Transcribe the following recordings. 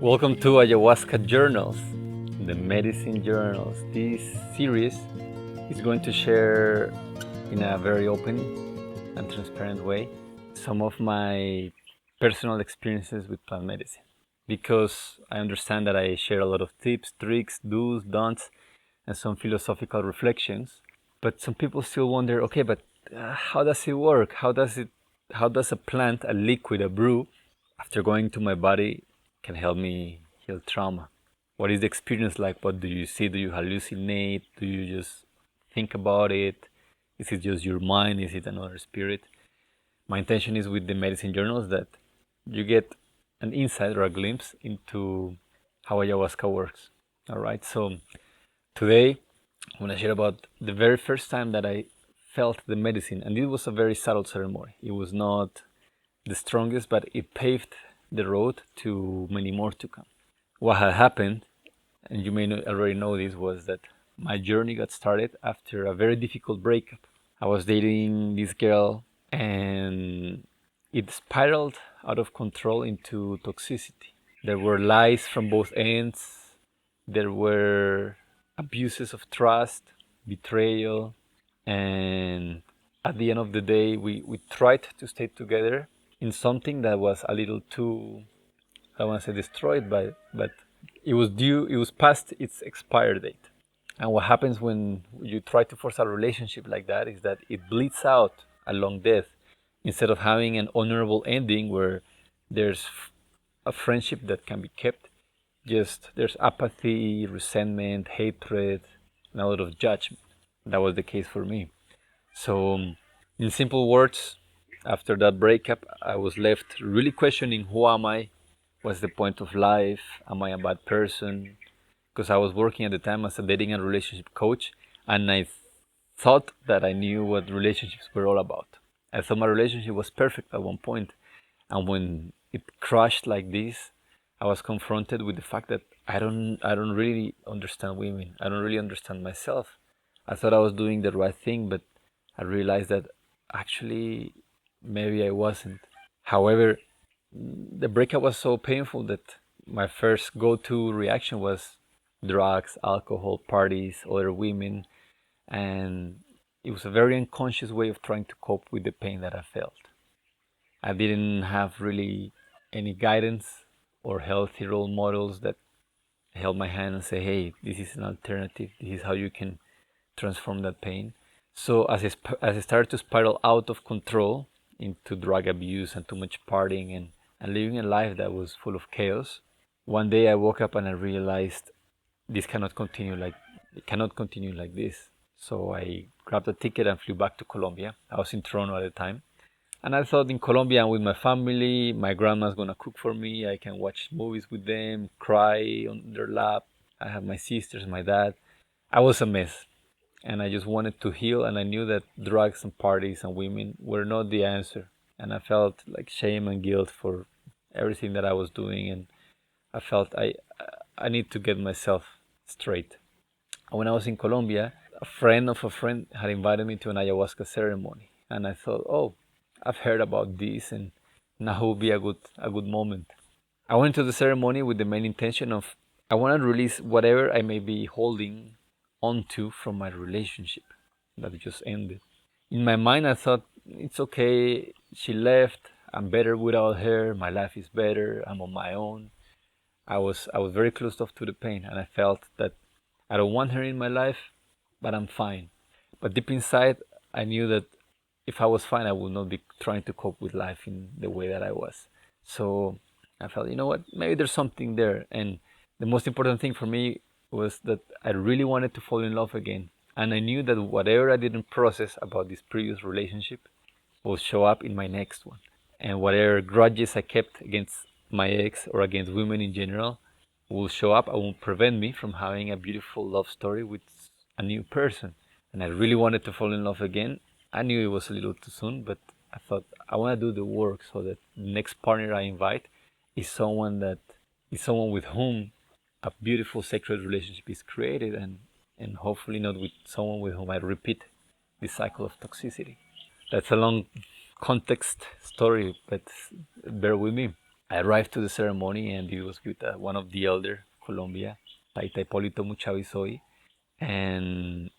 Welcome to Ayahuasca Journals, the medicine journals. This series is going to share in a very open and transparent way some of my personal experiences with plant medicine, because I understand that I share a lot of tips, tricks, do's, don'ts, and some philosophical reflections. But some people still wonder, okay, but how does it work? How does a plant, a liquid, a brew, after going to my body, can help me heal trauma? What is the experience like? What do you see? Do you hallucinate? Do you just think about it? Is it just your mind? Is it another spirit? My intention is with the medicine journals that you get an insight or a glimpse into how ayahuasca works. All right, so today I want to share about the very first time that I felt the medicine, and it was a very subtle ceremony. It was not the strongest, but it paved the road to many more to come. What had happened, and you may already know this, was that my journey got started after a very difficult breakup. I was dating this girl, and it spiraled out of control into toxicity. There were lies from both ends. There were abuses of trust, betrayal, and at the end of the day, we tried to stay together in something that was a little too, I don't want to say destroyed, but it was past its expired date. And what happens when you try to force a relationship like that is that it bleeds out a long death, instead of having an honorable ending where there's a friendship that can be kept. Just there's apathy, resentment, hatred, and a lot of judgment. That was the case for me. So, in simple words, after that breakup, I was left really questioning, who am I? What's the point of life? Am I a bad person? Because I was working at the time as a dating and relationship coach, and I thought that I knew what relationships were all about. I thought my relationship was perfect at one point, and when it crashed like this, I was confronted with the fact that I don't really understand women. I don't really understand myself. I thought I was doing the right thing, but I realized that actually maybe I wasn't. However, the breakup was so painful that my first go-to reaction was drugs, alcohol, parties, other women, and it was a very unconscious way of trying to cope with the pain that I felt. I didn't have really any guidance or healthy role models that held my hand and say, hey, this is an alternative. This is how you can transform that pain. So as I started to spiral out of control into drug abuse and too much partying and living a life that was full of chaos, one day I woke up and I realized it cannot continue like this. So I grabbed a ticket and flew back to Colombia. I was in Toronto at the time. And I thought, in Colombia, I'm with my family, my grandma's gonna cook for me, I can watch movies with them, cry on their lap. I have my sisters, my dad. I was a mess. And I just wanted to heal, and I knew that drugs and parties and women were not the answer. And I felt like shame and guilt for everything that I was doing, and I felt I need to get myself straight. And when I was in Colombia, a friend of a friend had invited me to an ayahuasca ceremony, and I thought, oh, I've heard about this, and now would be a good moment. I went to the ceremony with the main intention of, I want to release whatever I may be holding onto from my relationship that just ended. In my mind, I thought, it's okay, she left, I'm better without her, my life is better, I'm on my own. I was very closed off to the pain, and I felt that I don't want her in my life, but I'm fine. But deep inside, I knew that if I was fine, I would not be trying to cope with life in the way that I was. So I felt, you know what, maybe there's something there. And the most important thing for me was that I really wanted to fall in love again. And I knew that whatever I didn't process about this previous relationship will show up in my next one. And whatever grudges I kept against my ex or against women in general will show up and will prevent me from having a beautiful love story with a new person. And I really wanted to fall in love again. I knew it was a little too soon, but I thought I want to do the work so that the next partner I invite is someone with whom a beautiful sacred relationship is created, and hopefully not with someone with whom I repeat this cycle of toxicity. That's a long context story, but bear with me. I arrived to the ceremony, and it was with one of the elder Colombia, Taita Hipólito Muchavisoy, and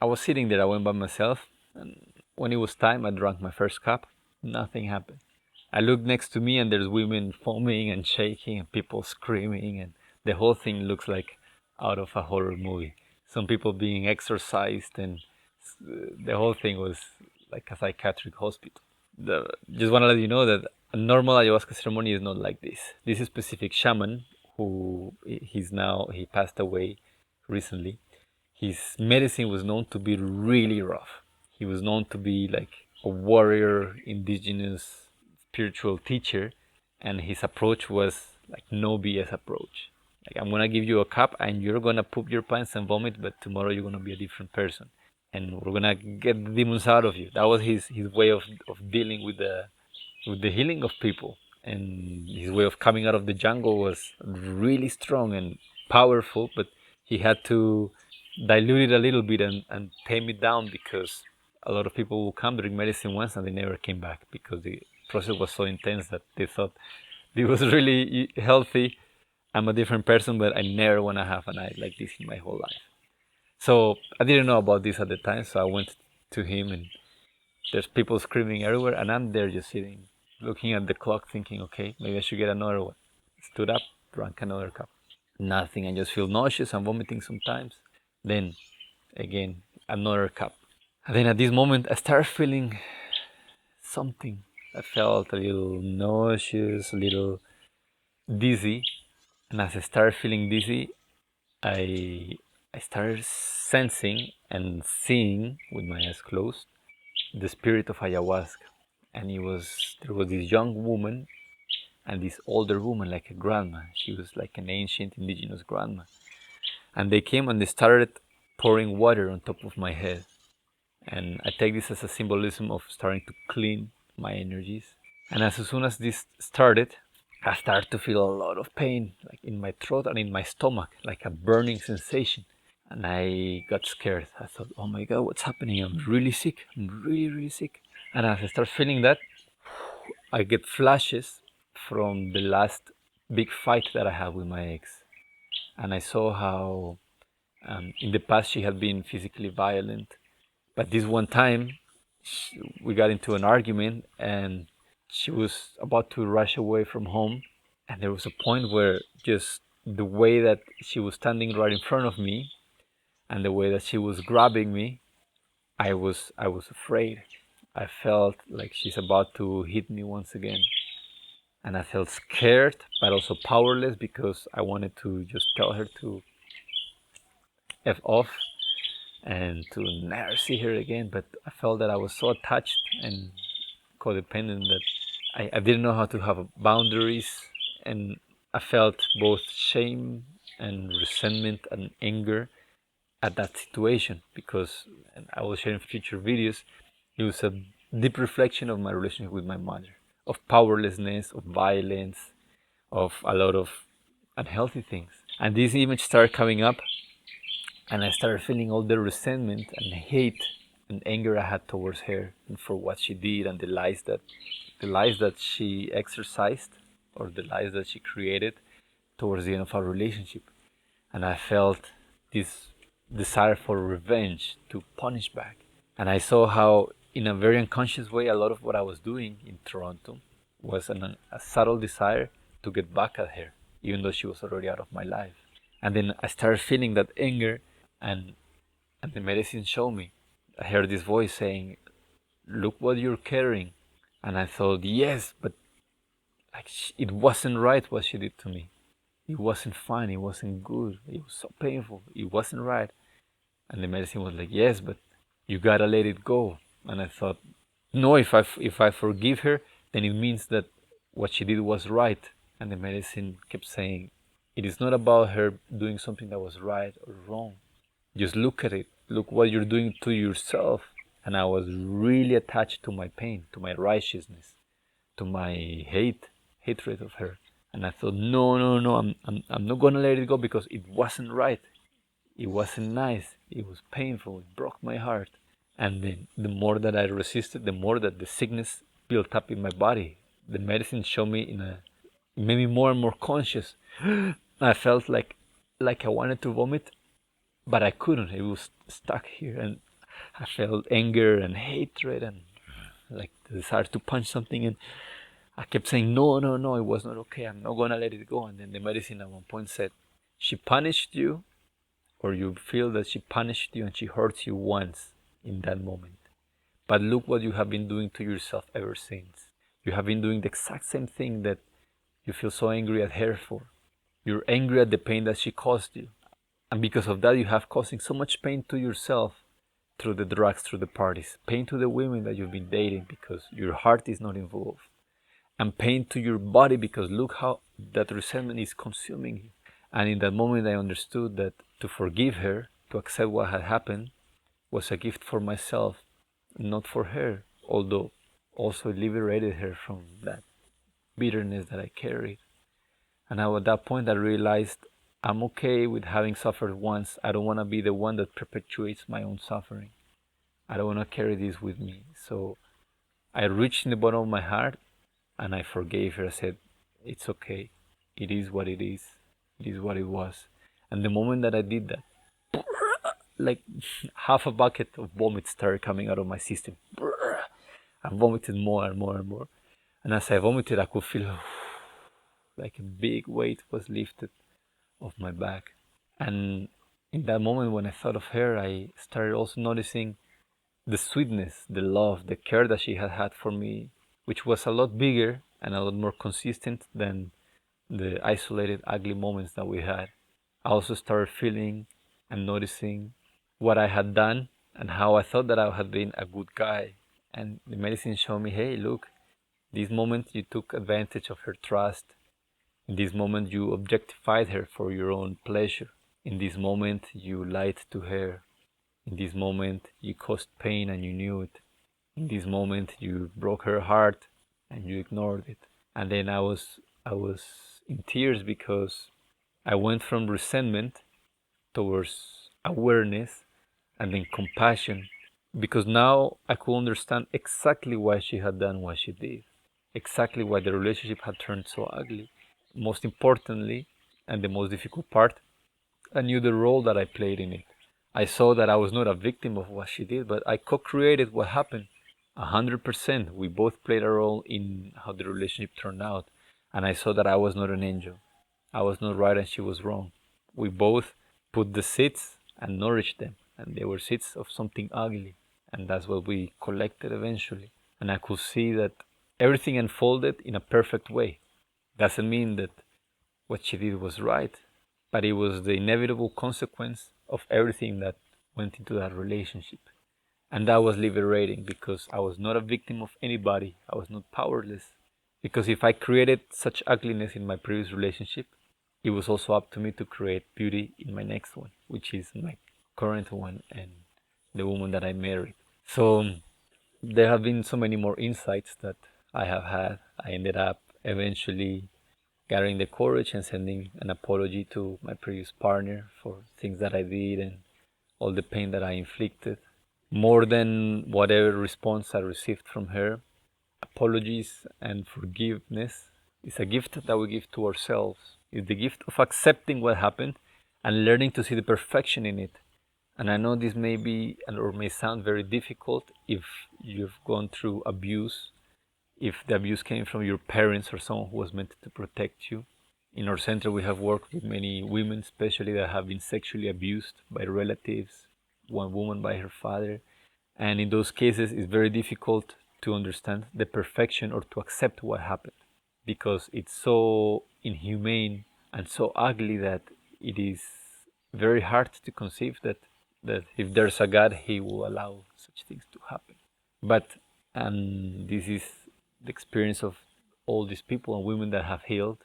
I was sitting there. I went by myself, and when it was time, I drank my first cup. Nothing happened. I looked next to me, and there's women foaming and shaking, and people screaming, and the whole thing looks like out of a horror movie. Some people being exorcised, and the whole thing was like a psychiatric hospital. Just want to let you know that a normal ayahuasca ceremony is not like this. This specific shaman, who he passed away recently. His medicine was known to be really rough. He was known to be like a warrior, indigenous, spiritual teacher, and his approach was like no BS approach. Like, I'm gonna give you a cup, and you're gonna poop your pants and vomit, but tomorrow you're gonna be a different person, and we're gonna get the demons out of you. That was his way of dealing with the healing of people, and his way of coming out of the jungle was really strong and powerful. But he had to dilute it a little bit and tame it down, because a lot of people will come, drink medicine once, and they never came back because the process was so intense that they thought it was really healthy. I'm a different person, but I never want to have a night like this in my whole life. So I didn't know about this at the time, so I went to him, and there's people screaming everywhere, and I'm there just sitting, looking at the clock, thinking, okay, maybe I should get another one. Stood up, drank another cup. Nothing. I just feel nauseous and vomiting sometimes. Then, again, another cup. And then at this moment, I started feeling something. I felt a little nauseous, a little dizzy. And as I started feeling dizzy, I started sensing and seeing with my eyes closed the spirit of ayahuasca. And there was this young woman and this older woman, like a grandma. She was like an ancient indigenous grandma. And they came and they started pouring water on top of my head. And I take this as a symbolism of starting to clean my energies. And as soon as this started, I started to feel a lot of pain, like in my throat and in my stomach, like a burning sensation. And I got scared. I thought, oh my God, what's happening? I'm really sick. I'm really, really sick. And as I start feeling that, I get flashes from the last big fight that I had with my ex. And I saw how in the past she had been physically violent. But this one time, we got into an argument, and she was about to rush away from home. And there was a point where just the way that she was standing right in front of me and the way that she was grabbing me, I was afraid. I felt like she's about to hit me once again. And I felt scared, but also powerless, because I wanted to just tell her to F off and to never see her again. But I felt that I was so attached and codependent that I didn't know how to have boundaries. And I felt both shame and resentment and anger at that situation, because, and I will share in future videos, it was a deep reflection of my relationship with my mother, of powerlessness, of violence, of a lot of unhealthy things. And this image started coming up, and I started feeling all the resentment and hate and anger I had towards her, and for what she did, and the lies that she exercised, or the lies that she created towards the end of our relationship. And I felt this desire for revenge, to punish back. And I saw how, in a very unconscious way, a lot of what I was doing in Toronto was a subtle desire to get back at her, even though she was already out of my life. And then I started feeling that anger, and the medicine showed me. I heard this voice saying, look what you're carrying. And I thought, yes, but like, it wasn't right what she did to me. It wasn't fine, it wasn't good, it was so painful, it wasn't right. And the medicine was like, yes, but you gotta let it go. And I thought, no, if I forgive her, then it means that what she did was right. And the medicine kept saying, it is not about her doing something that was right or wrong. Just look at it. Look what you're doing to yourself. And I was really attached to my pain, to my righteousness, to my hatred of her. And I thought, no, I'm not gonna let it go, because it wasn't right. It wasn't nice. It was painful. It broke my heart. And then the more that I resisted, the more that the sickness built up in my body. The medicine showed me It made me more and more conscious. I felt like I wanted to vomit, but I couldn't. It was stuck here, and I felt anger and hatred and like the desire to punch something. And I kept saying, no, no, no, it was not okay. I'm not gonna let it go. And then the medicine at one point said, she punished you, or you feel that she punished you and she hurt you once in that moment. But look what you have been doing to yourself ever since. You have been doing the exact same thing that you feel so angry at her for. You're angry at the pain that she caused you. And because of that, you have causing so much pain to yourself through the drugs, through the parties. Pain to the women that you've been dating because your heart is not involved. And pain to your body because look how that resentment is consuming you. And in that moment, I understood that to forgive her, to accept what had happened, was a gift for myself, not for her, although also liberated her from that bitterness that I carried. And now at that point, I realized I'm okay with having suffered once. I don't want to be the one that perpetuates my own suffering. I don't want to carry this with me. So I reached in the bottom of my heart and I forgave her. I said, it's okay. It is what it is. It is what it was. And the moment that I did that, like half a bucket of vomit started coming out of my system. I vomited more and more and more. And as I vomited, I could feel like a big weight was lifted off my back. And in that moment when I thought of her, I started also noticing the sweetness, the love, the care that she had had for me, which was a lot bigger and a lot more consistent than the isolated, ugly moments that we had. I also started feeling and noticing what I had done and how I thought that I had been a good guy. And the medicine showed me, hey, look, this moment you took advantage of her trust. In this moment you objectified her for your own pleasure. In this moment you lied to her. In this moment you caused pain and you knew it. In this moment you broke her heart and you ignored it. And then I was in tears because I went from resentment towards awareness and then compassion, because now I could understand exactly why she had done what she did, exactly why the relationship had turned so ugly. Most importantly, and the most difficult part, I knew the role that I played in it. I saw that I was not a victim of what she did, but I co-created what happened. 100%. We both played a role in how the relationship turned out. And I saw that I was not an angel. I was not right and she was wrong. We both put the seeds and nourished them. And they were seeds of something ugly. And that's what we collected eventually. And I could see that everything unfolded in a perfect way. Doesn't mean that what she did was right, but it was the inevitable consequence of everything that went into that relationship. And that was liberating because I was not a victim of anybody. I was not powerless. Because if I created such ugliness in my previous relationship, it was also up to me to create beauty in my next one, which is my current one and the woman that I married. So there have been so many more insights that I have had. I ended up eventually gathering the courage and sending an apology to my previous partner for things that I did and all the pain that I inflicted. More than whatever response I received from her, apologies and forgiveness is a gift that we give to ourselves. It's the gift of accepting what happened and learning to see the perfection in it. And I know this may be or may sound very difficult if you've gone through abuse, if the abuse came from your parents or someone who was meant to protect you. In our center, we have worked with many women, especially that have been sexually abused by relatives, one woman by her father. And in those cases, it's very difficult to understand the perfection or to accept what happened because it's so inhumane and so ugly that it is very hard to conceive that if there's a God, He will allow such things to happen. But this is the experience of all these people and women that have healed.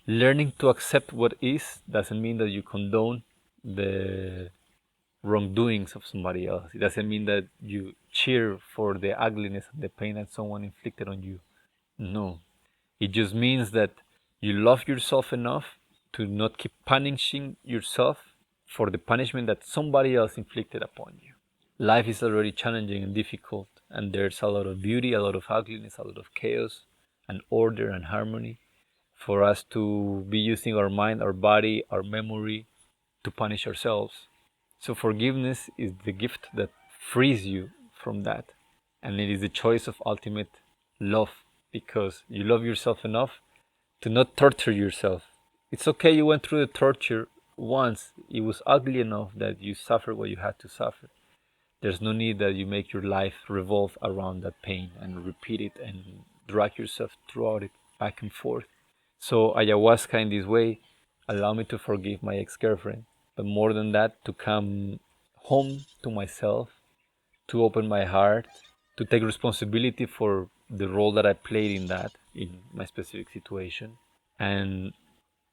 Learning to accept what is doesn't mean that you condone the wrongdoings of somebody else. It doesn't mean that you cheer for the ugliness and the pain that someone inflicted on you. No. It just means that you love yourself enough to not keep punishing yourself for the punishment that somebody else inflicted upon you. Life is already challenging and difficult, and there's a lot of beauty, a lot of ugliness, a lot of chaos, and order and harmony. for us to be using our mind, our body, our memory to punish ourselves. So forgiveness is the gift that frees you from that. And it is the choice of ultimate love, because you love yourself enough to not torture yourself. It's okay you went through the torture once. It was ugly enough that you suffered what you had to suffer. There's no need that you make your life revolve around that pain and repeat it and drag yourself throughout it back and forth. So ayahuasca in this way allowed me to forgive my ex-girlfriend, but more than that, to come home to myself, to open my heart, to take responsibility for the role that I played in that, in my specific situation, and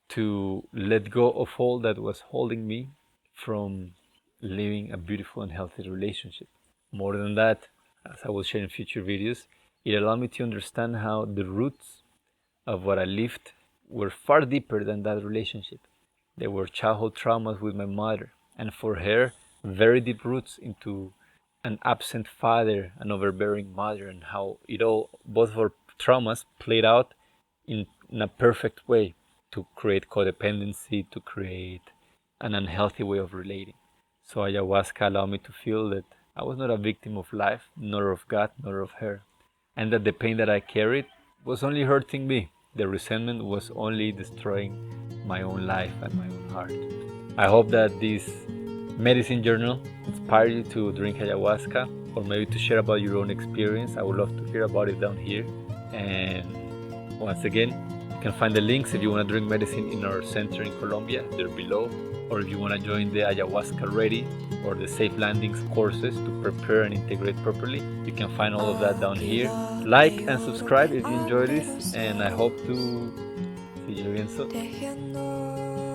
to let go of all that was holding me from living a beautiful and healthy relationship. More than that, as I will share in future videos, it allowed me to understand how the roots of what I lived were far deeper than that relationship. They were childhood traumas with my mother, and for her, very deep roots into an absent father, an overbearing mother, and how it all, both of our traumas, played out in a perfect way to create codependency, to create an unhealthy way of relating. So ayahuasca allowed me to feel that I was not a victim of life, nor of God, nor of her, and that the pain that I carried was only hurting me. The resentment was only destroying my own life and my own heart. I hope that this medicine journal inspired you to drink ayahuasca, or maybe to share about your own experience. I would love to hear about it down here. And once again, you can find the links if you want to drink medicine in our center in Colombia. They're below. Or if you want to join the Ayahuasca Ready or the Safe Landings courses to prepare and integrate properly, you can find all of that down here. Like and subscribe if you enjoy this, and I hope to see you again soon.